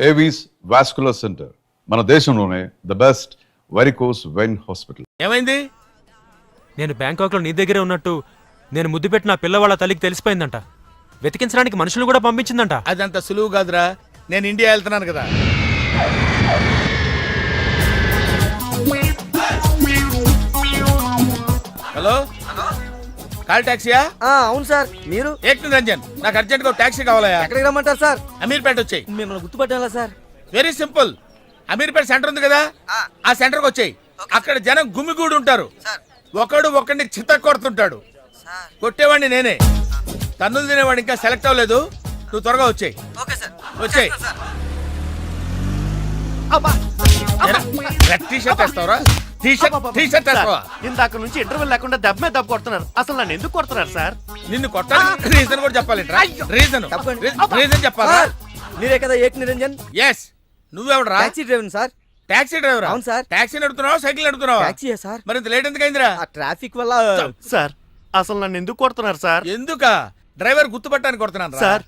Avis vascular centre మన దేశంలోనే the best varicose vein hospital. ఏమైంది? నేను బ్యాంకాక్లో నీ దగ్గరే ఉన్నట్టు నేను ముద్దు పెట్టిన పిల్లవాళ్ళ తల్లికి తెలిసిపోయిందంట. వెతికించడానికి మనుషులు కూడా పంపించిందంట. అదంత సులువు కాదురా, నేను ఇండియా వెళ్తున్నాను కదా. హలో, కాల్ టాక్సీయా? అవును సార్. మీరు? ఏక్ నిరంజన్, నాకు అర్జెంట్ గా టాక్సీ కావాలయా. ఎక్కడికి రమ్మంటారు సార్? అమీర్పేట వచ్చాయి. మిమ్మల్ని గుర్తుపట్టాలా sir? Very simple. Ameerpet centre ఉంది కదా, ఆ సెంటర్ కి వచ్చాయి. అక్కడ జనం గుమిగూడి ఉంటారు. ఒకడు ఒకడిని చిత్త కొడుతుంటాడు. కొట్టేవాడిని నేనే. తన్నులు తినేవాడు ఇంకా సెలెక్ట్ అవ్వలేదు. నువ్వు త్వరగా వచ్చాయి. వచ్చాయి. టీ-షర్ట్ వేస్తావరా? టీ-షర్ట్ వేస్తావా? ఇందాక నుంచి ఇంటర్వెల్ లేకుండా దెబ్బ మీద దెబ్బ కొడుతున్నారు. అసలు నన్ను ఎందుకు కొడుతున్నారు సార్? నిన్ను కొట్టాలి రీజన్ కూడా చెప్పాలి. రీజన్ చెప్పాలా? మీరే కదా ఏక్ నిరంజన్? ఎస్. నువ్వెవడరా? Taxi driver sir. Taxi driver? అవును సార్. టాక్సీ నడుపుతున్నావా, సైకిల్ నడుపుతున్నావా? టాక్సీయే సార్. మరి ఇంత లేట్ ఎందుకు అయిందిరా? ఆ ట్రాఫిక్ వల్ల. సార్ అసలు నన్ను ఎందుకు కొడుతున్నారు సార్? ఎందుకా? డ్రైవర్ గుర్తుపట్టానికి కొడుతున్నాను సార్.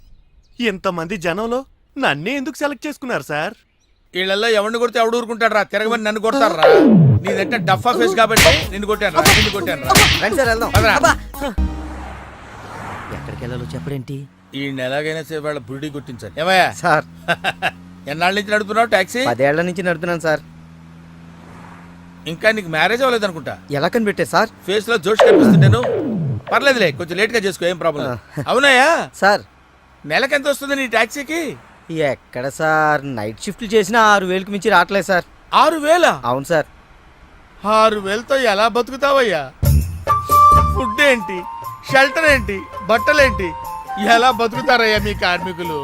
ఇంతమంది జనంలో నన్నే ఎందుకు సెలెక్ట్ చేసుకున్నారు సార్? వీళ్ళల్లో ఎవరిని కొడితే ఎవడు ఊరుకుంటాడు రా? తిరగమని నన్ను కొడతారా? నీదంటే డఫా ఫేస్ కాబట్టి నిన్ను కొట్టాను రా. రండి సార్ వెళ్దాం. పదరా. ఎక్కడికి వెళ్ళాలో చెప్పడేంటి? ఈ ఎలాగైనా సేపు వాళ్ళ బుడి గుర్తించాలి. ఏమయ్యా సార్, ఎన్నాళ్ళ నుంచి నడుపుతున్నావు టాక్సీ? 10 ఏళ్ల నుంచి నడుపుతున్నాను సార్. ఇంకా నీకు మ్యారేజ్ అవ్వలేదు అనుకుంటా. ఎలా కనిపెట్టారు సార్? ఫేస్ లో జోష్ కనిపిస్తుంటేను. పర్లేదులే, కొంచెం లేట్ గా చేసుకో, ఏం ప్రాబ్లం. అవునాయా సార్, నెలకి ఎంత వస్తుంది నీ టాక్సీకి? ఎక్కడ సార్, నైట్ షిఫ్ట్లు చేసినా 6,000కి మించి రావట్లేదు సార్. 6,000? అవును సార్. 6,000తో ఎలా బతుకుతావయ్యా? ఫుడ్ ఏంటి, షెల్టర్ ఏంటి, బట్టలేంటి, ఎలా బతుకుతారయ్యా మీ కార్మికులు?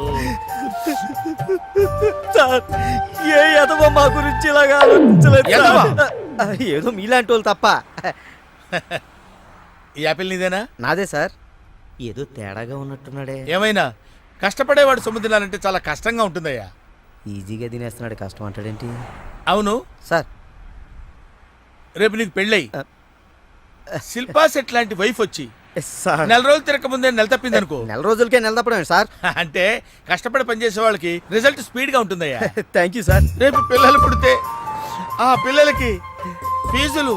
సార్, ఏ ఎదవ మా గురించి ఇలాగా ఆలోచించలేదు. ఎదవ? ఏదో మీలాంటి వాళ్ళు తప్ప. ఈ యాపిల్ నీదేనా? నాదే సార్. ఏదో తేడాగా ఉన్నట్టున్నాడే. ఏమైనా కష్టపడేవాడు సొమ్ము తినాలంటే చాలా కష్టంగా ఉంటుందయ్యా. ఈజీగా తినేస్తున్నాడు, కష్టం అంటాడేంటి? అవును సార్, రేపు నీకు పెళ్ళయి శిల్పా సెట్ లాంటి వైఫ్ వచ్చి సార్, నెల రోజులు తిరగక ముందే నెల తప్పింది అనుకో. నెల రోజులకే నెల తప్పడం సార్. అంటే కష్టపడి పనిచేసే వాళ్ళకి రిజల్ట్ స్పీడ్ గా ఉంటుందయ్యా. Thank you sir. రేపు పిల్లలు పుడితే ఆ పిల్లలకి ఫీజులు,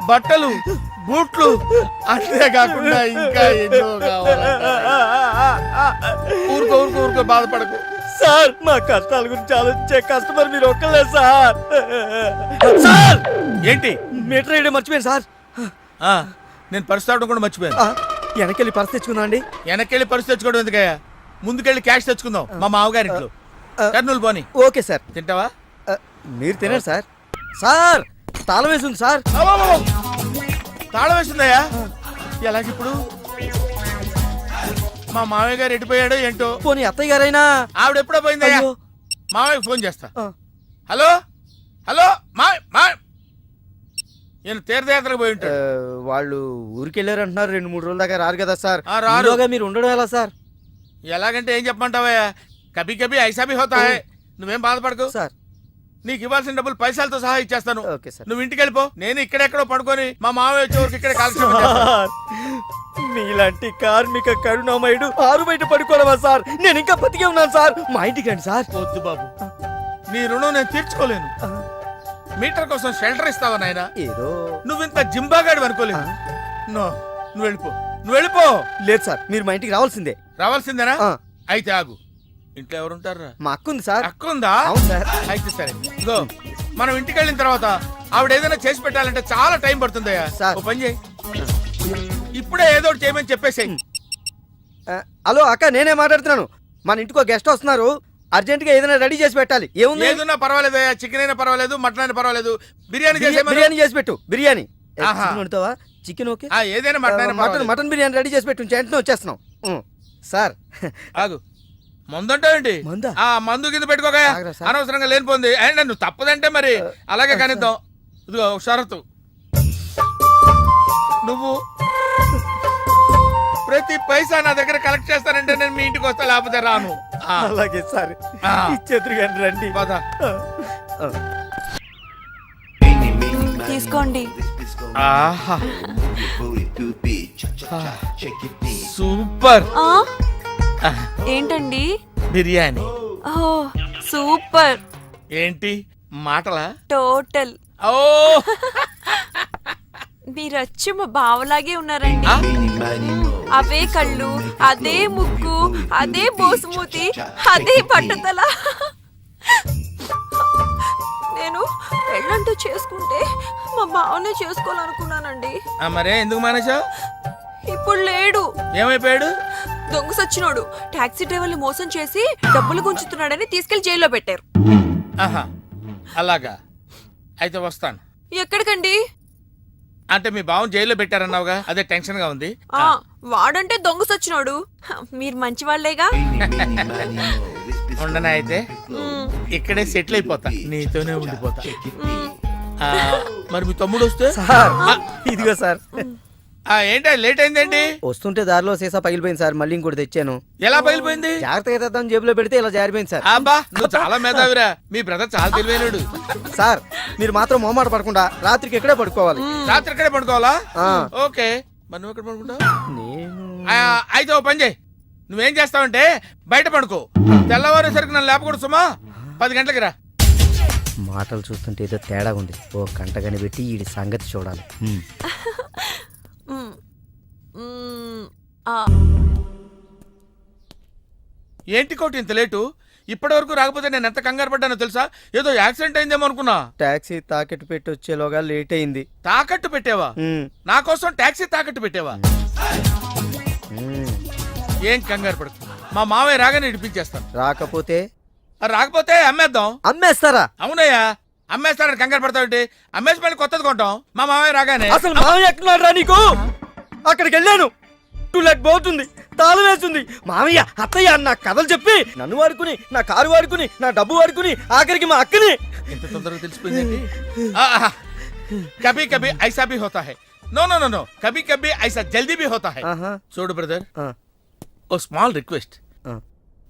బట్టలు, బూట్లు, అంతేకాకుండా ఇంకా ఎన్నో కావాలి. ఊరుకో బాధపడకు సార్. మా కష్టాల గురించి ఆలోచించే కస్టమర్ మీరు ఒక్కలే సార్. సార్, ఏంటి? మీటర్ వేయడం మర్చిపోయాను సార్. నేను పర్సు తావడం కూడా మర్చిపోయాను. వెనకెళ్ళి పర్స్ తెచ్చుకున్నా అండి. వెనకెళ్ళి పర్సు తెచ్చుకోవడం ఎందుకయ్యా? ముందుకెళ్ళి క్యాష్ తెచ్చుకుందాం మా మామగారింట్లో. కర్నూలు పోని. Okay sir. తింటావా? మీరు తినండి సార్. సార్, తాళం వేసింది సార్. తాళం వేసిందయ్యా? ఎలాగిప్పుడు? మా మామయ్య గారు ఎడిపోయాడో ఏంటో. పోనీ అత్తయ్య గారైనా? ఆవిడ ఎప్పుడో పోయిందయ్యా. మామయ్య ఫోన్ చేస్తా. హలో హలో, నేను తీర్థయాత్రకు పోయి ఉంటాడు. వాళ్ళు ఊరికెళ్ళారు అంటున్నారు. 2-3 రోజుల దాకా రారు కదా సార్. రారు. మీరు ఉండడం ఎలా సార్? ఎలాగంటే ఏం చెప్పమంటావయ్యా? కభీ కభీ ఐసా భీ హోతా హై. నువ్వేం బాధపడకు సార్. నీకు ఇవ్వాల్సిన డబ్బులు పైసలతో సహా ఇచ్చేస్తాను. Okay sir. నువ్వు ఇంటికి వెళ్ళిపో. నేను ఇక్కడెక్కడో పడుకొని మా మామయ్య వచ్చే వరకు ఇక్కడే కాలక్షేపం చేస్తాను. మీలాంటి కార్మిక కరుణామయుడు ఆరు బయట పడుకోవడమా సార్? నేను ఇంకా బతికే ఉన్నాను సార్. మా ఇంటికి రండి సార్. వద్దు బాబు, నీ రుణం నేను తీర్చుకోలేను. మీటర్ కోసం షెల్టర్ ఇస్తావా నాయనా? ఏదో నువ్వింత జింబాగాడు అనుకోలేదు. నువ్వు వెళ్ళిపో. లేదు సార్, మీరు మా ఇంటికి రావాల్సిందే. రావాల్సిందేనా? అయితే ఆగు. ఇంట్లో ఎవరుంటారా? మా అక్క ఉంది సార్. అక్క ఉందా? అవును సార్. అయితే సరే, ఇగో మనం ఇంటికి వెళ్ళిన తర్వాత ఆవిడ ఏదైనా చేసి పెట్టాలంటే చాలా టైం పడుతుందయ్యా. ఓ పని చేయి, ఇప్పుడే ఏదో ఒకటి చేయమని చెప్పేసేయ్. హలో అక్క, నేనే మాట్లాడుతున్నాను. మన ఇంటికి గెస్ట్ వస్తున్నారు. అర్జెంట్ గా ఏదైనా రెడీ చేసి పెట్టాలి. ఏముంది? ఏదైనా పర్వాలేదు, చికెన్ అయినా పర్వాలేదు, మటన్ అయినా పర్వాలేదు. బిర్యానీ చేసి పెట్టు. బిర్యానీ వండుతావా? Chicken okay. ఏదైనా మటన్ బిర్యానీ రెడీ చేసి పెట్టు. వెంటనే వచ్చేస్తున్నాం సార్. ఆగు, మందుంటావేంటి? మందు కింద పెట్టుకోగా అనవసరంగా లేనిపోంది. అండ్ నువ్వు తప్పదంటే మరి అలాగే కనిద్దాం. ఇదిగో షరతు, నువ్వు ప్రతి పైసా నా దగ్గర కలెక్ట్ చేస్తానంటే నేను మీ ఇంటికి వస్తా, లేకపోతే రాను. అలాగే సార్, ఇచ్చేద్దరు కానీ రండి. తీసుకోండి. సూపర్. ఏంటండి? బిర్యానీ. సూపర్. ఏంటి మాటలా? టోటల్. ఓ మీరచ్చు మా బావలాగే ఉన్నారండి. ఆ? అవే కళ్ళు, అదే ముక్కు, అదే బోసుమూతి, అదే పట్టుదల. నేను పెళ్ళంటూ చేసుకుంటే మా బావనే చేసుకోవాలనుకున్నానండి. మరే ఎందుకు మానేశావు? ఇప్పుడు లేడు. ఏమైపోయాడు? దొంగ సచ్చినోడు టాక్సీ డ్రైవర్ని మోసం చేసి డబ్బులు గుంచుతున్నాడని తీసుకెళ్లి జైల్లో పెట్టారు. ఆహా అలాగా, అయితే వస్తాను. ఎక్కడికండి? అంటే మీ బావని జైల్లో పెట్టారన్నావుగా, అదే టెన్షన్ గా ఉంది. ఆ వాడంటే దొంగ సచ్చినోడు. మీరు మంచి వాళ్ళేగా. ఉండనా అయితే మ్, ఇక్కడే సెటిల్ అయిపోతా, నీతోనే ఉండిపోతా. ఆ, మరి మీ తమ్ముడు వస్తే? సార్ ఇదిగో సార్. ఏంటి లేట్ అయిందేంటి? వస్తుంటే దారిలో సీసా పగిలిపోయింది సార్, మళ్ళీ ఇంకోటి తెచ్చాను. ఎలా పగిలిపోయింది? జాగ్రత్తగా తెద్దాం జేబులో పెడితే ఇలా జారిపోయింది సార్. అబ్బా నువ్వు చాలా మేధావిరా, మీ బ్రదర్ చాలా తెలివైనడు. సార్ మీరు మాత్రం మొహమాట పడకుండా రాత్రికి ఎక్కడే పడుకోవాలి. రాత్రి ఇక్కడే పడుకోవాలా? ఆ. ఓకే, మరి నువ్వు ఎక్కడ పడుకుంటావు? నేను అయితే ఓ పని చేయి, నువ్వేం చేస్తావంటే బయట పడుకో, తెల్లవారేసరికి నన్ను లేపకూడదు సుమా. 10 గంటలకి రా. మాటలు చూస్తుంటే ఏదో తేడా ఉంది. ఓ గంట కనిపెట్టి ఈ సంగతి చూడాలి. మ్, మ్, ఆ, ఏంటి కోటి ఇంత లేటు? ఇప్పటి వరకు రాకపోతే నేను ఎంత కంగారు పడ్డానో తెలుసా? ఏదో యాక్సిడెంట్ అయిందేమో అనుకున్నా. టాక్సీ తాకెట్టు పెట్టి వచ్చేలోగా లేట్ అయింది. తాకట్టు పెట్టావా? మ్, నా కోసం టాక్సీ తాకట్టు పెట్టావా? మ్. ఏం కంగారు పడకు, మా మావయ్య రాగానే ఇడిపించేస్తాను. రాకపోతే రాకపోతే అమ్మేద్దాం. అమ్మేస్తారా? అవునయ్యా, అమ్మేస్తాడని కంగారు పడతావు. అమ్మేసి మళ్ళీ కొత్తది కొంటాం మా మావయ్య రాగానే. అసలు మామయ్య ఎక్కడున్నాడు రా నీకు? అక్కడికి వెళ్ళాను, టూలెట్ పోతుంది, తాళం వేస్తుంది. మామయ్య అత్తయ్య అన్న కథలు చెప్పి నన్ను వాడుకుని, నా కారు వాడుకుని, నా డబ్బు వాడుకుని, ఆఖరికి మా అక్కని. ఎంత తొందరగా తెలిసిపోయింది. కభీ కభీ ఐసా భీ హోతా హై. నో నో నో నో, కభీ కభీ ఐసా జల్దీ భీ హోతా హై. ఆహా. చూడు బ్రదర్, ఆ, ఓ స్మాల్ రిక్వెస్ట్. ఆ.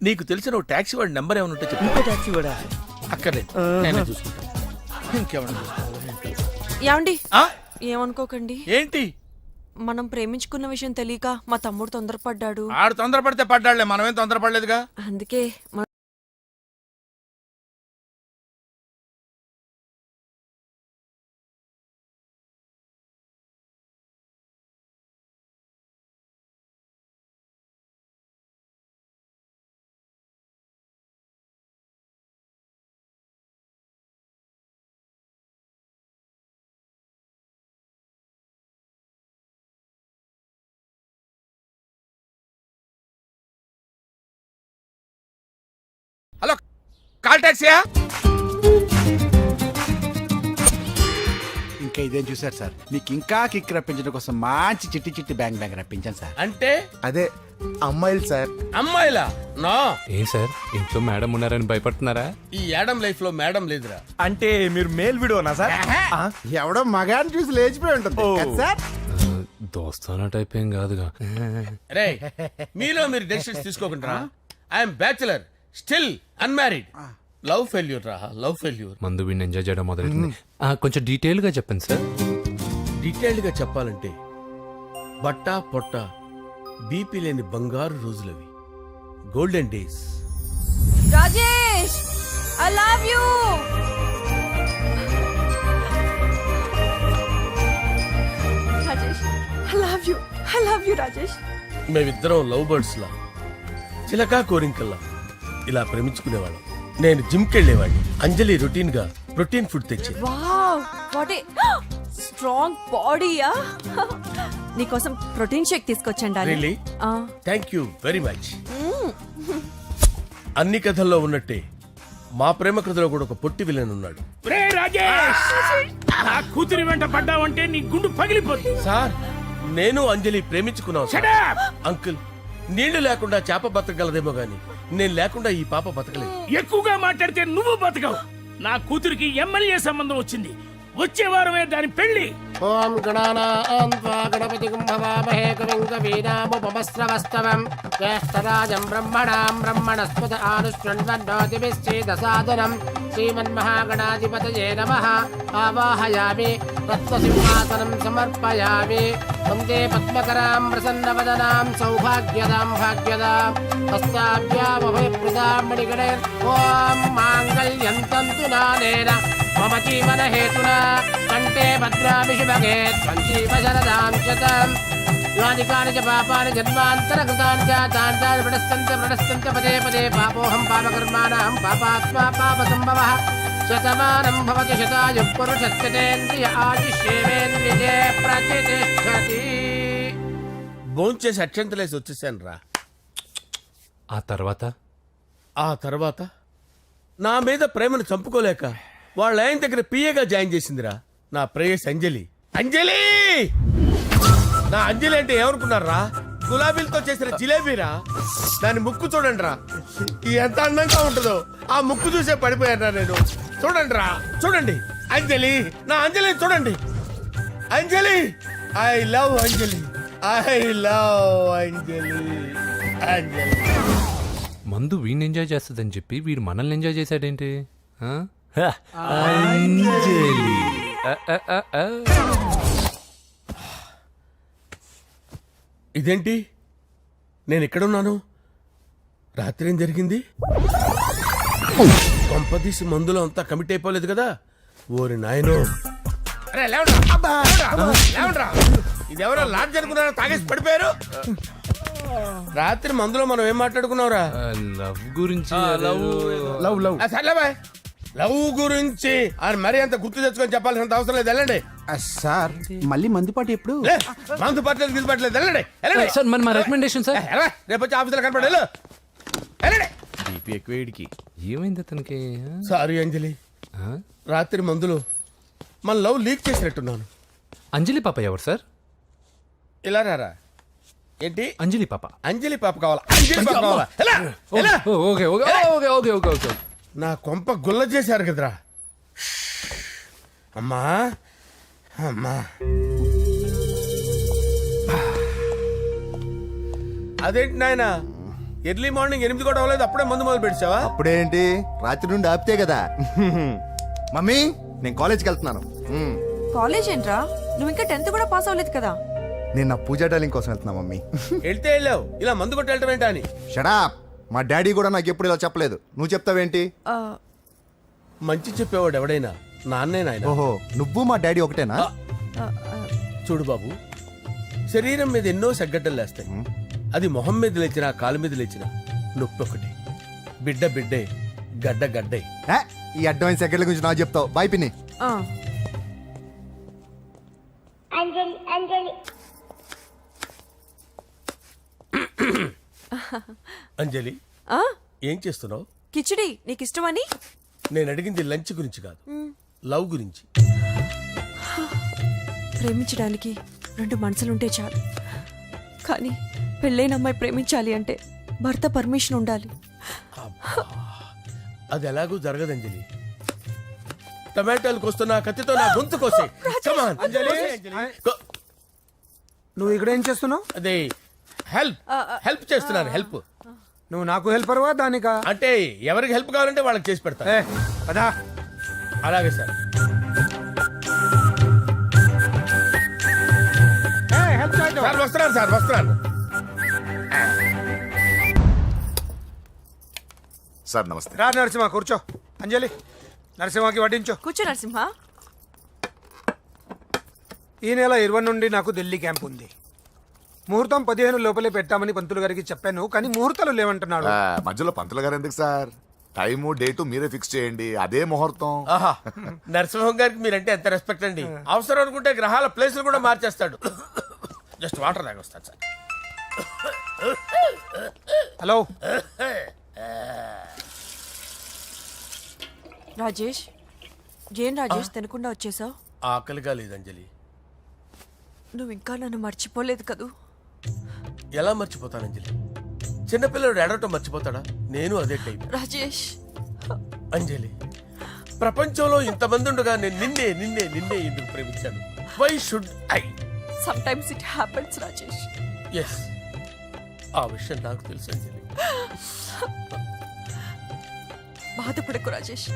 నీకు తెలిసిన ఓ టాక్సీ వాడి నెంబర్ ఏమైనా ఉంటే చెప్పు. ఇంకో టాక్సీ కూడా. అక్కర్లేదు, ఆహా. నేనే చూసుకుంటాను. ఇంకేమన్నా చూసుకోవాలి? యాండి ఆ? ఏమనుకోకండి, ఏంటి? మనం ప్రేమించుకున్న విషయం తెలియక మా తమ్ముడు తొందరపడ్డాడు. ఆడు తొందరపడితే పడ్డాడులే, మనమేం తొందరపడలేదుగా. అందుకే హలో, కాల్ టాక్సీయా? ఇంకా ఇదేం చూసారు సార్, మీకు ఇంకా కిక్ రప్పించడం కోసం మంచి చిట్టి చిట్టి బ్యాంగ్ బ్యాంగ్ రప్పించాను సార్. అంటే అదే అమ్మాయిలు సార్. అమ్మాయిలా? నో. ఏం సార్ ఇంట్లో మేడం ఉన్నారని భయపడుతున్నారా? ఈ యాడమ్ లైఫ్ లో మేడం లేదురా. అంటే మీరు మేల్ వీడియోనా సార్? ఎవడో మగాన్ని చూసి లేచిపోయి ఉంటుంది కదా సార్. దోస్తానా టైప్ ఏం కాదుగా. రే, మీలో మీరు డెసిషన్స్ తీసుకోకుండా. I'm bachelor, still unmarried. Love failure రా, లవ్ ఫెయిల్యూర్. మందు వీడిని ఎంజాయ్ చేయడం మొదలైంది. కొంచెం డీటెయిల్ గా చెప్పండి సార్. డీటెయిల్డ్ గా చెప్పాలంటే బట్టా పొట్ట బీపీ లేని బంగారు రోజులవి, golden days. Rajesh I love you. Rajesh I love you, I love you Rajesh. మేమిద్దరం లవ్ బర్డ్స్ లా, చిలకా కోరింకల్లా ఇలా ప్రేమించుకునేవాళ్ళం. నేను జిమ్కి వెళ్ళేవాడిని, అంజలి రొటీన్ గా ప్రోటీన్ ఫుడ్ తెచ్చి. వావ్ వాట్ ఏ స్ట్రాంగ్ బాడీయా. నీకోసం ప్రోటీన్ షేక్ తీసుకొచ్చండి. Really? Thank you very much. అన్ని కథల్లో ఉన్నట్టే మా ప్రేమ కథలో కూడా ఒక పొట్టి విలన్ ఉన్నాడు. కూతురి వెంట పడ్డావంటే నీ గుండు పగిలిపోతుంది. సార్, నేను అంజలి ప్రేమించుకున్నాను సార్. అంకుల్, నీళ్లు లేకుండా చేప బతకగలదేమో గాని నేను లేకుండా ఈ పాప బతకలేదు. ఎక్కువగా మాట్లాడితే నువ్వు బతకవు. నా కూతురికి ఎమ్మెల్యే సంబంధం వచ్చింది, వచ్చే వారమే దాని పెళ్లి. ఓం గణపతి కుంభవామహే కవిం కవీనాముపమస్రవస్తవం జ్యేష్ఠరాజం బ్రహ్మణాం బ్రహ్మణస్పద ఆనుష్ణ్వన్నోతిభిశ్చేదసాదనం శ్రీమన్మహాగణాధిపతయే నమః. ఆవాహయామి తత్వసింహాసనం సమర్పయామి వందే పద్మకరాం ప్రసన్నవదనాం సౌభాగ్యదాం భాగ్యదాం హస్తాభ్యామభయప్రదాం మణిగణే ఓం మాంగళ్యం తంతు నానేన మమ జీవన హేతునా కంటే భద్రామి శుభగే త్వం జీవ శరదాం శతం యాని కాని చ పాపాని జన్మాంతరకృతాని చ తాని తాని ప్రణశ్యంత పదే పదే పాపోహం పాపకర్మాణం పాపాత్మా పాపసంభవః శతమానం భవతి శతాయు పురుషస్యతేంద్రియ ఆయుష్యేవేంద్రియే ప్రతిష్టతి. భోంచేసి అక్షంతలేసి వచ్చేసాను రా. ఆ తర్వాత నా మీద ప్రేమను చంపుకోలేక వాళ్ళ ఆయన దగ్గర పిఏగా జాయిన్ చేసిందిరా నా ప్రేయస్ అంజలి. అంజలి నా అంజలి అంటే ఏమనుకున్నారా? గులాబీలతో చేసిన జిలేబీరా. దాని ముక్కు చూడండి రా, ఎంత అందంగా ఉంటుందో. ఆ ముక్కు చూసే పడిపోయారా నేను. చూడండి రా, చూడండి అంజలి, నా అంజలి చూడండి. Anjali, I love Anjali, I love Anjali. Anjali మందు వీడిని ఎంజాయ్ చేస్తుందని చెప్పి వీడు మనల్ని ఎంజాయ్ చేశాడేంటి? ఆ? ఇదేంటి నేను ఎక్కడున్నాను? రాత్రి ఏం జరిగింది? కొంపదీసి మందులో అంతా కమిట్ అయిపోలేదు కదా? ఓరి నాయనో, అరే లేవండ్రా, లేవండ్రా. ఇదెవరో లాడ్జ్ అనుకున్నారో తాగేసి పడిపోయారు. రాత్రి మందులో మనం ఏం మాట్లాడుకున్నావురా? లవ్ గురించి. సర్లే బాయ్, లవ్ గురించి అని మరీ అంత గుర్తు తెచ్చుకొని చెప్పాల్సినంత అవసరం లేదు. వెళ్ళండి సార్ మళ్ళీ మందుపాటి ఎప్పుడు? లే, మందు పట్టలేదు గిల్లు పట్టలేదు. వెళ్ళండి వెళ్ళండి. సార్ మరి మా రికమెండేషన్ సార్. రేపు వచ్చి ఆఫీసులో కనపడి వెళ్ళు. వెళ్ళండి. ఏమైంది అతనికి? సారీ అంజలి, రాత్రి మందులో మన లవ్ లీక్ చేసినట్టున్నాను. అంజలి పాప ఎవరు సార్? ఇలా రారా. ఏంటి అంజలి పాప? అంజలి పాప కావాలా? అంజలి పాప కావాలా? ఎలా? ఎలా? Okay okay okay okay okay okay. నా కొంప గుల్ల చేశారు కదరా. అమ్మా అమ్మా, అదేంటి నాయన ఎర్లీ మార్నింగ్ 8 కూడా అవ్వలేదు, అప్పుడే మందు మొదలు పెడిచావా? అప్పుడేంటి, రాత్రి నుండి ఆపితే కదా. మమ్మీ నేను కాలేజ్కి వెళ్తున్నాను. కాలేజ్ ఏంట్రా? నువ్వు ఇంకా 10th కూడా పాస్ అవ్వలేదు కదా. నేను నా పూజా డాలింగ్ కోసం వెళ్తున్నా మమ్మీ. వెళ్తే వెళ్ళావు, ఇలా మందు కొట్టి వెళ్ళటం ఏంటా అని. షడాప్, మా డాడీ కూడా నాకు ఎప్పుడు ఇలా చెప్పలేదు. నువ్వు చెప్తావేంటి? ఆ, మంచి చెప్పేవాడు ఎవడైనా నాన్నే నాయన. ఓహో, నువ్వు మా డాడీ ఒకటేనా? ఆ, ఆ, చూడు బాబు, శరీరం మీద ఎన్నో సగ్గడ్డలు లేస్తాయి. అది మొహం మీద లేచినా కాలు మీద లేచినా నొప్పి ఒకటి. బిడ్డ బిడ్డే, గడ్డ గడ్డే. ఏ, ఈ అడ్వాన్స్ సెకండ్ల గురించి నాకు చెప్తావు. బాయ్ పిన్ని. ఆ. అంజలి, ఆ? ఏం చేస్తున్నావు? కిచిడి నీకు ఇష్టమని. నేను అడిగింది లంచ్ గురించి కాదు, లవ్ గురించి. ప్రేమించడానికి 2 మనసులుంటే చాలు, కానీ పెళ్ళైన అమ్మాయి ప్రేమించాలి అంటే భర్త పర్మిషన్ ఉండాలి. అది ఎలాగూ జరగదు అంజలి. టమాటాలు కోస్తున్నా కత్తితో నా గొంతు కోసే. అంజలి, నువ్వు ఇక్కడ ఏం చేస్తున్నావు? అదే హెల్ప్ చేస్తున్నాను. హెల్ప్. నువ్వు నాకు హెల్పర్వా దానికా? అంటే ఎవరికి హెల్ప్ కావాలంటే వాళ్ళకి చేసి పెడతా. కదా అలాగే సార్. సార్ వస్తున్నాను, సార్ వస్తున్నాను. సార్ నమస్తే. రా నరసింహ, కూర్చో. అంజలి, నరసింహకి వడ్డించో. కూర్చో నరసింహ. ఈ నెల 20 నుండి నాకు ఢిల్లీ క్యాంప్ ఉంది. ముహూర్తం 15 లోపలే పెట్టామని పంతులు గారికి చెప్పాను, కానీ ముహూర్తాలు లేవంటున్నాడు. మధ్యలో పంతులు గారు ఎందుకు సార్? టైము డేటు మీరే ఫిక్స్ చేయండి, అదే ముహూర్తం. ఆహా, నరసింహం గారికి మీరంటే ఎంత రెస్పెక్ట్ అండి. అవసరం అనుకుంటే గ్రహాల ప్లేసులు కూడా మార్చేస్తాడు. జస్ట్ వాటర్ తాగొస్తాను సార్. హలో రాజేష్, ఏం రాజేష్ తినకుండా వచ్చేసావు? ఆకలిగా లేదు అంజలి. నువ్వు ఇంకా నన్ను మర్చిపోలేదు కదూ? ఎలా మర్చిపోతాను అంజలి? చిన్నపిల్లడు ఏడవటం మర్చిపోతాడా? నేను అదే టైప్. రాజేష్, అంజలి, ప్రపంచంలో ఇంతమంది ఉండగా నేను నిన్నే నిన్నే నిన్నే ఎందుకు ప్రేమించాను? Why should I? Sometimes it happens Rajesh. Yes, ఆ విషయం నాకు తెలుసు అంజలి. బాధపడకు రాజేష్,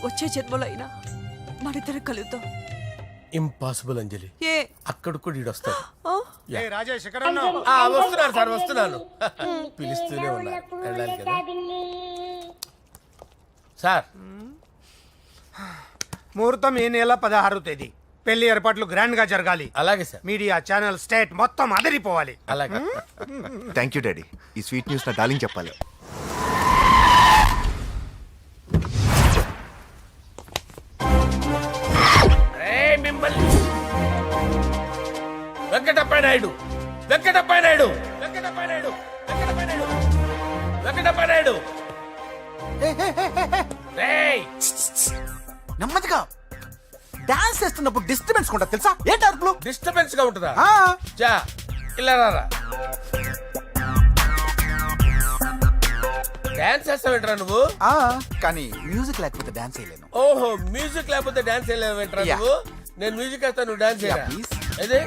వచ్చే జన్మలో అయినా మనిద్దరం కలుద్దాం. ఇంపాసిబుల్ అంజలి. ఏ? అక్కడ కూడా ఈడు వస్తాడు. రాజేష్ ఎక్కడ ఆ, వస్తున్నాను సార్, వస్తున్నాను. పిలుస్తూనే ఉన్నారు, వెళ్ళాలి కదా సార్. ముహూర్తం ఈ నెల 16వ తేదీ. పెళ్లి ఏర్పాట్లు గ్రాండ్ గా జరగాలి. అలాగే సార్, మీడియా ఛానల్ స్టేట్ మొత్తం అదిరిపోవాలి. అలాగే. Thank you daddy. ఈ స్వీట్ న్యూస్ నా డార్లింగ్ చెప్పాలి. ఏయ్, మిమ్మల్ని వెంకటప్ప నాయుడు, వెంకటప్ప నాయుడు, వెంకటప్ప నాయుడు, వెంకటప్ప నాయుడు, వెంకటప్ప నాయుడు. ఏయ్, నెమ్మదిగా డాన్స్ చేస్తున్నప్పుడు డిస్టర్బెన్స్ కూడా తెలుసా? ఏంటి అరుపులు? డిస్టర్బెన్స్ గా ఉంటుందా? ఆ, చా, ఇలా రారా. డాన్స్ చేస్తావేంట్రా నువ్వు? ఆ, కానీ మ్యూజిక్ లేకపోతే డాన్స్ చేయలేను. ఓహో, మ్యూజిక్ లేకపోతే డాన్స్ చేయలేవేంట్రా Yeah. నువ్వు? నేను మ్యూజిక్ వేస్తా, నువ్వు డాన్స్ చేయరా? Yeah, please. అదే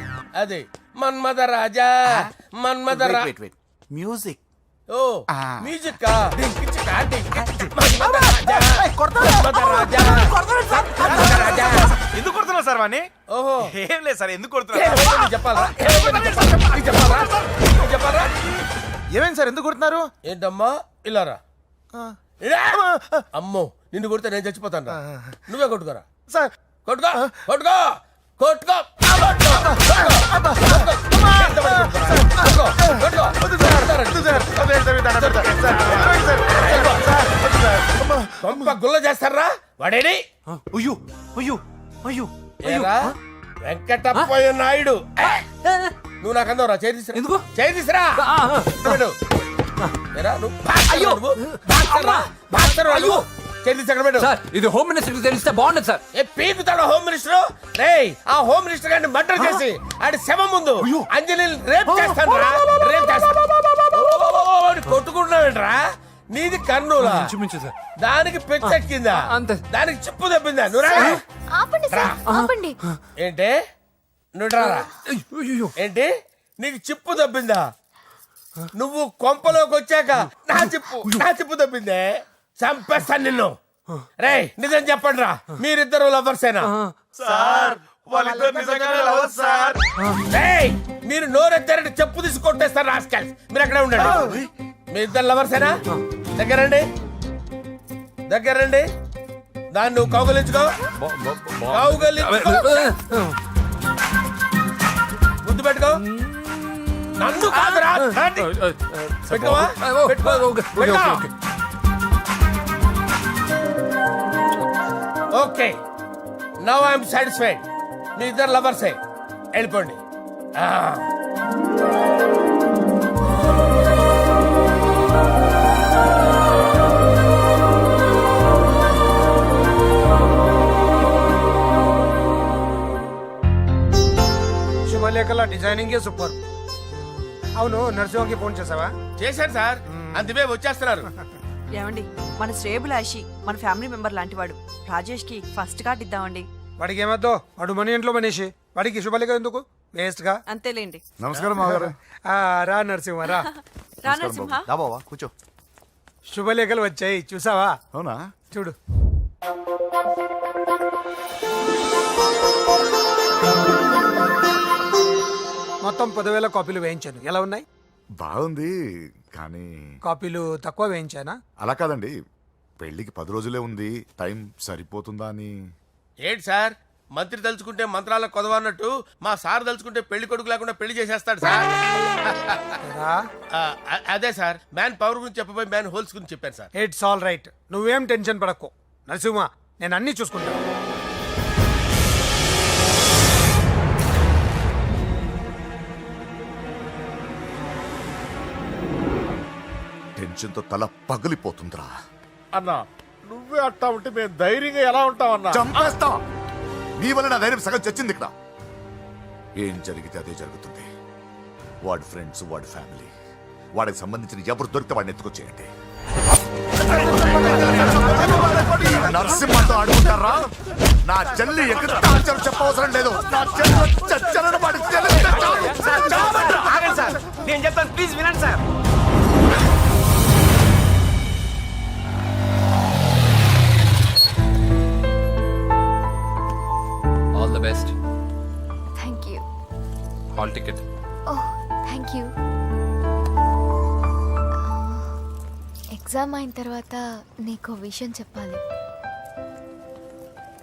అదే మన్మద రాజా, మన్మద వెయిట్ వెయిట్ మ్యూజిక్. ఓ Ah. మ్యూజిక్ కా డింకిచికా డింకిచి మన్మద రాజా, మన్మద రాజా, మన్మద రాజా. ఎందుకు కొడుతున్నారు సార్ వాణ్ణి? ఓహో, ఏం లేదు సార్, ఎందుకు ఏమైందో నీకు చెప్పాలా? ఏమైందో నీకు చెప్పాలా? నీకు చెప్పాలా? నీకు చెప్పాలా? ఏమైంది సార్, ఎందుకు కొడుతున్నారు? ఏంటమ్మా ఇలా రా. ఇలా. అమ్మో, నిన్ను కొడితే నేను చచ్చిపోతాను రా. నువ్వే కొట్టుకోరా. సార్ కొట్టుకో, కొట్టుకో, కొట్టుకో, గుల్ల చేస్తారా వాడేడి? అయ్యో అయ్యో అయ్యో ఏరా, వెంకటప్పయ్య నాయుడు. నువ్వు నాకు అందవురా, చేతిసిరా. ఎందుకు? చేతిసిరా. సార్ ఇది హోమ్ మినిస్టర్ తెలిస్తే బాగుండదు సార్. పీకుతాడు home minister. రేయ్, ఆ హోమ్ మినిస్టర్ గారిని మర్డర్ చేసి ఆడి శవం ముందు అంజలి రేప్ చేస్తాను రా. రేప్ చేస్తాను. కొట్టుకుంటున్నావేంట్రా? నీది కర్నూలా? సార్ దానికి పెచ్చెక్కిందా? అంతే. దానికి చిప్పు తప్పిందా? నువ్వు రా. ఏంటి? నువ్వు రారా. ఏంటి? నీకు చిప్పు తప్పిందా? నువ్వు కొంపలోకి వచ్చాక నా చిప్పు తప్పిందే. చంపేస్తాను నిన్ను. రేయ్, నిజం చెప్పండి రా, మీరిద్దరు లవర్సేనా? రేయ్, మీరు నోరెత్తారంటే చెప్పు తీసి కొట్టేస్తారు రాస్కల్స్. మీరు అక్కడే ఉండండి. మీ ఇద్దరు లవర్సేనా? దగ్గరండి, దగ్గరండి. దాన్ని నువ్వు కౌగలించుకో, కౌగలించుకో, ముద్దు పెట్టుకో. నన్ను కాదురా, పెట్టుకోవా? పెట్టుకో. Okay, now I'm satisfied. మీ ఇద్దరు లవర్సే, వెళ్ళిపోండి. శుభలేఖల డిజైనింగ్ సూపర్. అవును, నరసింహకి ఫోన్ చేసావా? చేశాను సార్, అందుకే వచ్చేస్తున్నారు. ఏమండి, మన శ్రేయబులాషి మన ఫ్యామిలీ మెంబర్ లాంటి వాడు. రాజేష్ కి ఫస్ట్ కార్డ్ ఇద్దామండి. వాడికి ఏమద్దో, వాడు మన ఇంట్లో మనిషి. వాడికి శుభలేఖ ఎందుకు? వేస్ట్ గా. అంతేలేండి. నమస్కారం మామగారు. రా నరసింహ రా. రా నరసింహ. దా బావా, కూర్చో. శుభలేఖలు వచ్చాయి, చూసావా? అవునా? చూడు. మొత్తం 10,000 కాపీలు వేయించాను. ఎలా ఉన్నాయి? బాగుంది, కానీ కాపీలు తక్కువ వేయించానా? అలా కాదండి, పెళ్లికి 10 రోజులే ఉంది, టైం సరిపోతుందా అని. ఏంటి సార్, మంత్రి తలుచుకుంటే మంత్రాలకు కొదవన్నట్టు మా సార్ తలుచుకుంటే పెళ్లి కొడుకు లేకుండా పెళ్లి చేసేస్తాడు సార్. రా. అదే సార్, మ్యాన్ పవర్ గురించి చెప్పబోయి మ్యాన్ హోల్స్ గురించి చెప్పాను సార్. It's all right. నువ్వేం టెన్షన్ పడకు నరసింహ, నేను అన్ని చూసుకుంటాను. టెన్షన్తో తల పగిలిపోతుందిరా. అన్నా, నువ్వే అట్టా ఉంటే మేము ధైర్యంగా ఎలా ఉంటామన్నా? చంపేస్తా. నీ వల్ల నా ధైర్యం సగం చచ్చింది ఇక్కడ. ఏం జరిగితే అదే జరుగుతుంది. వాడి ఫ్రెండ్స్, వాడి ఫ్యామిలీ, వాడికి సంబంధించిన ఎవరు దొరికితే వాడిని ఎత్తుకొచ్చేయండి. నరసింహతో ఆడుకుంటారా? నా చెల్లి ఎక్కడ చెప్పవసరం లేదు. నా చెల్లి చచ్చలను వాడి నేను చెప్తాను, ప్లీజ్ వినండి sir. All the best. Thank you. Hall ticket. Oh thank you. Exam అయిన తర్వాత నీకు విషయం చెప్పాలి.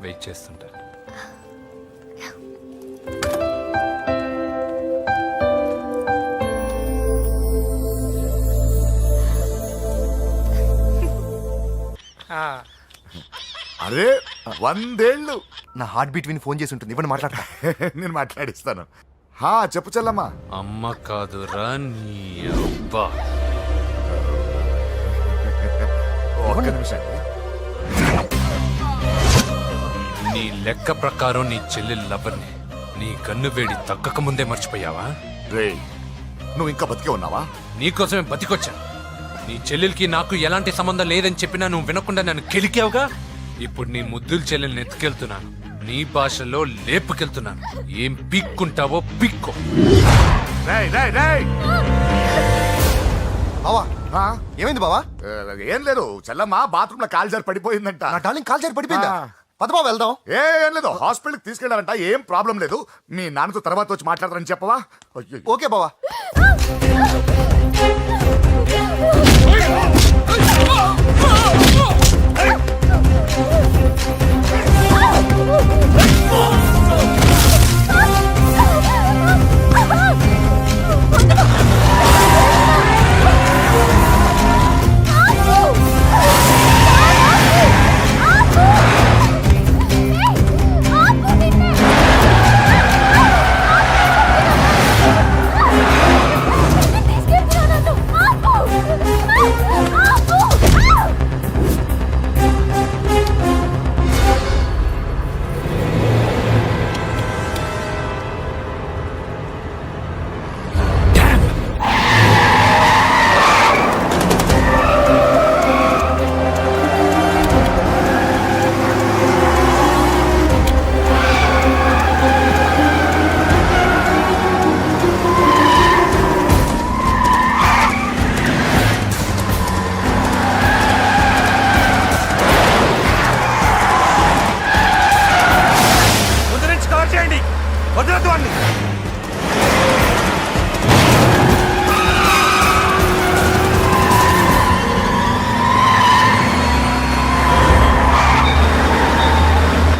వెయిట్ చేస్తుంటా. అరే 100 ఏళ్ళు. నా హార్ట్ బీట్ విని ఫోన్ చేసి ఉంటుంది. ఇవ్వండి మాట్లాడతా. నేను మాట్లాడిస్తాను. చెప్పు చెల్లమ్మా. అమ్మ కాదురా నీ అబ్బా. ఒక్క నిమిషం. నీ లెక్క ప్రకారం నీ చెల్లి లవర్ని నీ కన్ను వేడి తగ్గక ముందే మర్చిపోయావా? రే నువ్వు ఇంకా బతికే ఉన్నావా? నీకోసమే బతికొచ్చాను. నీ చెల్లెలకి నాకు ఎలాంటి సంబంధం లేదని చెప్పినా నువ్వు వినకుండా నన్ను కెలికావుగా. ఇప్పుడు నీ ముద్దుల చెల్లెల్ని ఎత్తుకెళ్తున్నాను. నీ భాషలో లేపుకెళ్తున్నాను. ఏం పీక్కుంటావో పీక్కో. రేయ్ రేయ్ రేయ్. బావా ఏమైంది బావా? ఏం లేదు, చెల్లమ్మ బాత్రూమ్ లో కాలు జారి పడిపోయిందంట. నా డార్లింగ్ కాల్ చేరి పడిపోయిందా? పద బావ వెళ్దాం. ఏం లేదు, హాస్పిటల్కి తీసుకెళ్లారంట. ఏం ప్రాబ్లం లేదు. మీ నాన్నతో తర్వాత వచ్చి మాట్లాడతారని చెప్పవా? ఓకే బావా.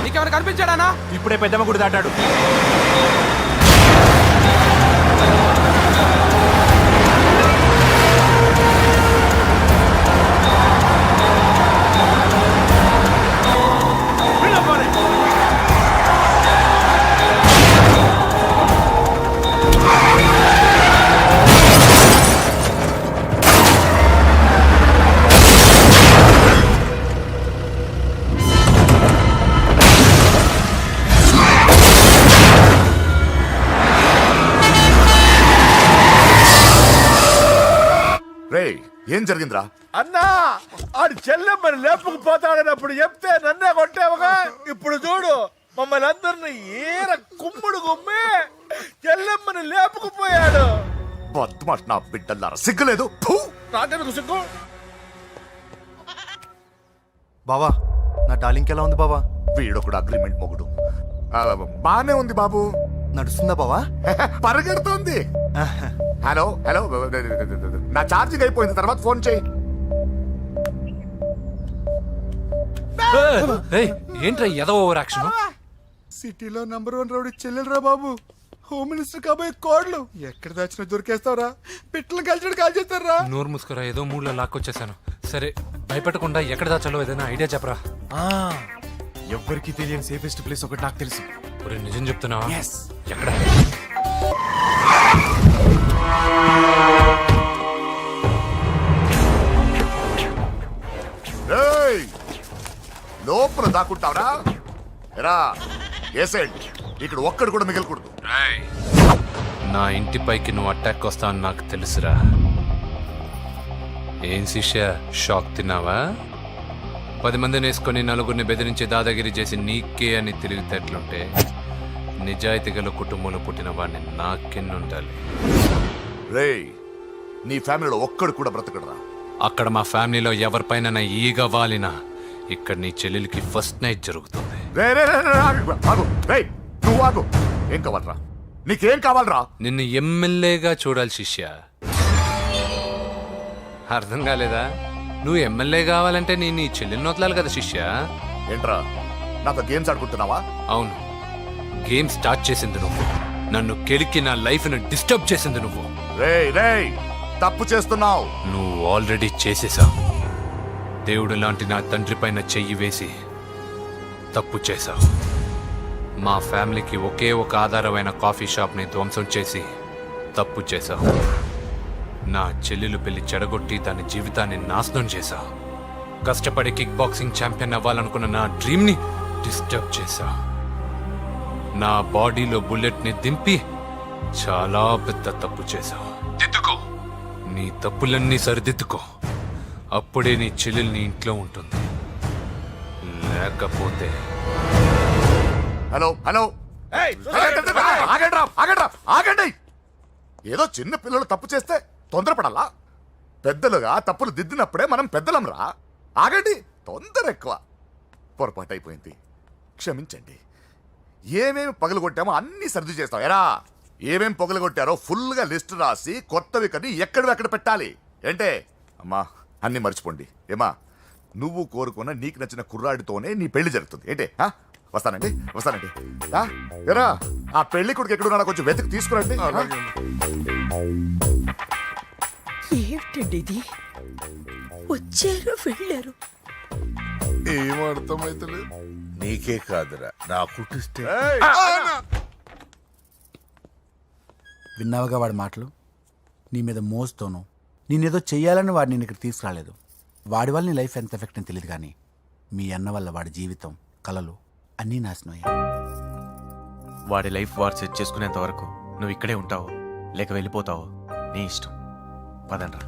నీకెవరు కనిపించాడానా? ఇప్పుడే పెద్దమ్మ గుడి దాటాడు. ఏం జరిగిందిరా? అన్నా ఆడు చెల్లెమ్మని లేపుకుపోతాడన్నప్పుడు చెప్తే నన్నే కొట్టావుగా. ఇప్పుడు చూడు మమ్మల్ని అందరిని ఏర కుమ్ముడు కుమ్మి చెల్లెమ్మని లేపుకుపోయాడు. బద్మాష్ నా బిడ్డల్లారా, సిగ్గులేదు? నాకెందుకు సిగ్గు? బావా నా డార్లింగ్ ఎలా ఉంది బావా? వీడొకడు అగ్రిమెంట్ మొగుడు. బానే ఉంది బాబు. నడుస్తుందా బావా? పరిగెడుతోంది. హలో హలో, నా ఛార్జింగ్ అయిపోయింది, తర్వాత ఫోన్ చేయి. ఏంట్రా ఎదో ఓవర్ యాక్షన్? సిటీలో #1 రౌడీ చెల్లెలరా బాబు. హోమ్ మినిస్టర్ కాబోయే కోడ్లు ఎక్కడ దాచినా దొరికేస్తావరా? పిట్టలు కలిసి కాల్ చేస్తారా? నోరు ముసుకురా, ఏదో మూడ్లో లాక్కొచ్చేసాను. సరే భయపెట్టకుండా ఎక్కడ దాచాలో ఏదైనా ఐడియా చెప్పరా. ఎవ్వరికి తెలియని సేఫెస్ట్ ప్లేస్ ఒకటి నాకు తెలుసు. ఒరే నిజం చెప్తున్నావా? ఎక్కడ? లోపల దాక్కుంటావరా? ఎరా ఏసేండి, ఇక్కడ ఒక్కడు కూడా మిగలకూడదు. నా ఇంటిపైకి నువ్వు అటాక్ వస్తావని నాకు తెలుసురా. ఏం శిష్య, షాక్ తిన్నావా? 10 మందిని వేసుకొని నలుగురిని బెదిరించి దాదాగిరి చేసి నీకే అని తెలివితేటలుంటే నిజాయితీ గల కుటుంబంలో పుట్టిన వాడిని నాకెన్నుండాలి. రేయ్, నీ ఫ్యామిలీలో ఒక్కడు కూడా బ్రతకడరా? అక్కడ మా ఫ్యామిలీలో ఎవరిపైన ఈగ వాలినా ఇక్కడ నీ చెల్లెలికి ఫస్ట్ నైట్ జరుగుతుంది. నువ్వు ఆగు. ఏం కావాలరా? నీకేం కావాలరా? నిన్ను ఎమ్మెల్యేగా చూడాలి శిష్య. అర్థం కాలేదా? నువ్వు ఎమ్మెల్యే కావాలంటే నేను నీ చెల్లెల్ని వదలాలి కదా శిష్య. ఏంట్రా నాతో గేమ్స్ ఆడుకుంటున్నావా? అవును, గేమ్ స్టార్ట్ చేసింది నువ్వు. నన్ను కెలికి నా లైఫ్ ను డిస్టర్బ్ చేసింది నువ్వు. రేయ్ తప్పు చేస్తున్నావు. నువ్వు ఆల్రెడీ చేసేసావు. దేవుడు లాంటి నా తండ్రి పైన చెయ్యి వేసి తప్పు చేశావు. మా ఫ్యామిలీకి ఒకే ఒక ఆధారమైన కాఫీ షాప్ని ధ్వంసం చేసి తప్పు చేశావు. నా చెల్లెలు పెళ్లి చెడగొట్టి దాని జీవితాన్ని నాశనం చేశావు. కష్టపడి కిక్ బాక్సింగ్ ఛాంపియన్ అవ్వాలనుకున్న నా డ్రీమ్ని డిస్టర్బ్ చేశావు. నా బాడీలో బుల్లెట్ని దింపి చాలా పెద్ద తప్పు చేశావు. దిద్దుకో, నీ తప్పులన్నీ సరిదిద్దుకో. అప్పుడే నీ చెల్లెలు నీ ఇంట్లో ఉంటుంది. లేకపోతే హలో ఆగండి. ఏదో చిన్న పిల్లలు తప్పు చేస్తే తొందరపడాలా? పెద్దలుగా తప్పులు దిద్దినప్పుడే మనం పెద్దలంరా. ఆగండి, తొందర ఎక్కువ. పొరపాటు అయిపోయింది, క్షమించండి. ఏమేమి పగలగొట్టామో అన్ని సర్ది చేస్తాం. ఎరా ఏమేం పగలగొట్టారో ఫుల్గా లిస్ట్ రాసి కొత్తవి కని ఎక్కడ పెట్టాలి. ఏంటే అమ్మా, అన్ని మర్చిపోండి. ఏమా, నువ్వు కోరుకున్న నీకు నచ్చిన కుర్రాడితోనే నీ పెళ్లి జరుగుతుంది. ఏంటే వస్తానండి. ఎరా ఆ పెళ్లి కొడుకు ఎక్కడున్నా కొంచెం వెతికి తీసుకురండి. ఏమిటండి ఇది? వచ్చారు వెళ్ళారు. ఏం అర్థమైతలేదు. నీకే కాదురా నా కుట్టిస్తే. విన్నావుగా వాడి మాటలు? నీ మీద మోస్తోను నేనేదో చెయ్యాలని వాడు నేను ఇక్కడ తీసుకురాలేదు. వాడి వల్ల నీ లైఫ్ ఎంత ఎఫెక్ట్ అని తెలియదు, కానీ మీ అన్న వల్ల వాడి జీవితం, కలలు అన్నీ నాశనం అయ్యాయి. వాడి లైఫ్ వాడు సెట్ చేసుకునేంత వరకు నువ్వు ఇక్కడే ఉంటావు, లేక వెళ్ళిపోతావు, నీ ఇష్టం. పదండ్రా.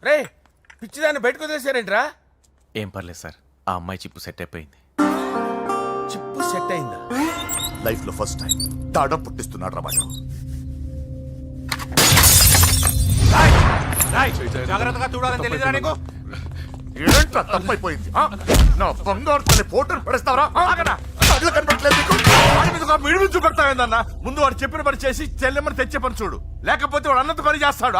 రే పిచ్చిదాన్ని బయటకు వదిలేశారేంట్రా? ఏం పర్లేదు సార్, ఆ అమ్మాయి చిప్పు సెట్ అయిపోయింది. చిప్పు సెట్ అయిందా? లైఫ్ లో ఫస్ట్ టైం తాడ పుట్టిస్తున్నాడు రా వాడు. జాగ్రత్తగా చూడాలని తెలియదురా నీకు? ఏంట్రా తప్పైపోయింది? నా బంగారు తల్లి ఫోటోలు పడేస్తావరా? కళ్ళు కనపడలేదు నీకు? మిడిమి చూపెడతావేందన్నా? ముందు వాడు చెప్పిన పని చేసి చెల్లెమ్మని తెచ్చే పని చూడు, లేకపోతే వాడు అన్నది పని చేస్తాడు.